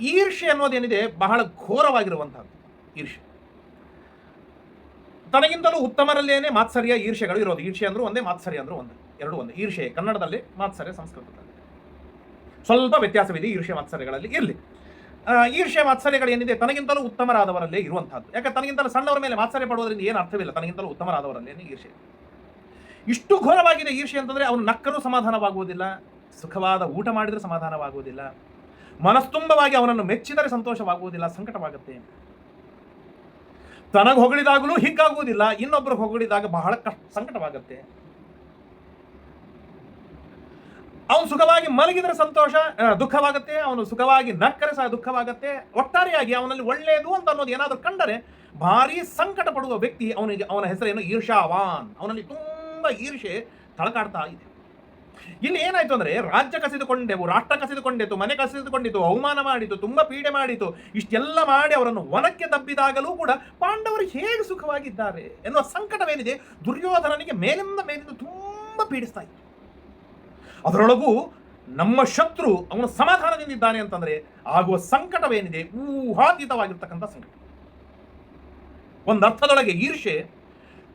ಈರ್ಷೆ ಅನ್ನೋದೇನಿದೆ ಬಹಳ ಘೋರವಾಗಿರುವಂತಹದ್ದು. ಈರ್ಷೆ ತನಗಿಂತಲೂ ಉತ್ತಮರಲ್ಲೇನೆ ಮಾತ್ಸರ್ಯ ಈರ್ಷೆಗಳು ಇರೋದು. ಈರ್ಷೆ ಅಂದ್ರೂ ಒಂದೇ, ಮಾತ್ಸರ್ಯ ಅಂದ್ರೂ ಒಂದೇ, ಎರಡು ಒಂದೇ. ಈರ್ಷೆ ಕನ್ನಡದಲ್ಲಿ, ಮಾತ್ಸರ್ಯ ಸಂಸ್ಕೃತದಲ್ಲಿ. ಸ್ವಲ್ಪ ವ್ಯತ್ಯಾಸವಿದೆ ಈರ್ಷೆ ಮಾತ್ಸರ್ಯಗಳಲ್ಲಿ. ಇರಲಿ, ಈರ್ಷೆ ಮಾತ್ಸರ್ಯಗಳು ಏನಿದೆ ತನಗಿಂತಲೂ ಉತ್ತಮರಾದವರಲ್ಲೇ ಇರುವಂತಹದ್ದು. ಯಾಕೆ ತನಗಿಂತಲೂ ಸಣ್ಣವರ ಮೇಲೆ ಮಾತ್ಸರ್ಯ ಪಡುವುದರಿಂದ ಏನು ಅರ್ಥವಿಲ್ಲ. ತನಗಿಂತಲೂ ಉತ್ತಮರಾದವರಲ್ಲೇನೆ ಈರ್ಷೆ. ಇಷ್ಟು ಘೋರವಾಗಿದೆ ಈರ್ಷೆ ಅಂತಂದ್ರೆ ಅವನು ನಕ್ಕರೂ ಸಮಾಧಾನವಾಗುವುದಿಲ್ಲ, ಸುಖವಾದ ಊಟ ಮಾಡಿದರೆ ಸಮಾಧಾನವಾಗುವುದಿಲ್ಲ, ಮನಸ್ತುಂಬವಾಗಿ ಅವನನ್ನು ಮೆಚ್ಚಿದರೆ ಸಂತೋಷವಾಗುವುದಿಲ್ಲ, ಸಂಕಟವಾಗುತ್ತೆ. ತನಗೆ ಹೊಗಳಿದಾಗಲೂ ಹೀಗಾಗುವುದಿಲ್ಲ, ಇನ್ನೊಬ್ಬರು ಹೊಗಳಿದಾಗ ಬಹಳ ಸಂಕಟವಾಗುತ್ತೆ. ಅವನು ಸುಖವಾಗಿ ಮಲಗಿದರೆ ಸಂತೋಷ ದುಃಖವಾಗುತ್ತೆ, ಅವನು ಸುಖವಾಗಿ ನಕ್ಕರೆ ಸಹ ದುಃಖವಾಗುತ್ತೆ. ಒಟ್ಟಾರೆಯಾಗಿ ಅವನಲ್ಲಿ ಒಳ್ಳೆಯದು ಅಂತ ಅನ್ನೋದು ಏನಾದರೂ ಕಂಡರೆ ಭಾರಿ ಸಂಕಟ ಪಡುವ ವ್ಯಕ್ತಿ ಅವನಿಗೆ, ಅವನ ಹೆಸರೇನು ಈರ್ಷಾವಾನ್. ಅವನಲ್ಲಿ ತುಂಬಾ ಈರ್ಷೆ ತಳಕಾಡ್ತಾ ಇದೆ. ಇಲ್ಲಿ ಏನಾಯ್ತು ಅಂದ್ರೆ, ರಾಜ್ಯ ಕಸಿದುಕೊಂಡೆವು, ರಾಷ್ಟ್ರ ಕಸಿದುಕೊಂಡಿತು, ಮನೆ ಕಸಿದುಕೊಂಡಿತು, ಅವಮಾನ ಮಾಡಿತು, ತುಂಬಾ ಪೀಡೆ ಮಾಡಿತು, ಇಷ್ಟೆಲ್ಲ ಮಾಡಿ ಅವರನ್ನು ವನಕ್ಕೆ ದಬ್ಬಿದಾಗಲೂ ಕೂಡ ಪಾಂಡವರು ಹೇಗೆ ಸುಖವಾಗಿದ್ದಾರೆ ಎನ್ನುವ ಸಂಕಟವೇನಿದೆ ದುರ್ಯೋಧನನಿಗೆ ಮೇಲಿಂದ ತುಂಬಾ ಪೀಡಿಸ್ತಾ ಇತ್ತು. ಅದರೊಳಗೂ ನಮ್ಮ ಶತ್ರು ಅವನು ಸಮಾಧಾನದಿಂದಿದ್ದಾನೆ ಅಂತಂದ್ರೆ ಆಗುವ ಸಂಕಟವೇನಿದೆ ಊಹಾತೀತವಾಗಿರ್ತಕ್ಕಂಥ ಸಂಕಟ. ಒಂದರ್ಥದೊಳಗೆ ಈರ್ಷೆ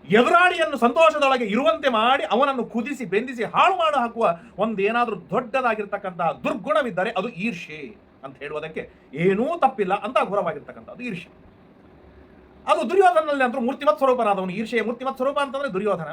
ಎದುರಾಳಿಯನ್ನು ಸಂತೋಷದೊಳಗೆ ಇರುವಂತೆ ಮಾಡಿ ಅವನನ್ನು ಕುದಿಸಿ ಬೆಂದಿಸಿ ಹಾಳು ಮಾಡಿ ಹಾಕುವ ಒಂದೇನಾದ್ರೂ ದೊಡ್ಡದಾಗಿರ್ತಕ್ಕಂತಹ ದುರ್ಗುಣವಿದ್ದರೆ ಅದು ಈರ್ಷೆ ಅಂತ ಹೇಳುವುದಕ್ಕೆ ಏನೂ ತಪ್ಪಿಲ್ಲ. ಅಂತ ಘೋರವಾಗಿರ್ತಕ್ಕಂಥದ್ದು ಈರ್ಷೆ. ಅದು ದುರ್ಯೋಧನಲ್ಲಿ ಅಂತೂ ಮೂರ್ತಿಮತ್ ಸ್ವರೂಪನಾದವನು. ಈರ್ಷೆಯ ಮೂರ್ತಿಮತ್ ಸ್ವರೂಪ ಅಂತಂದ್ರೆ ದುರ್ಯೋಧನ.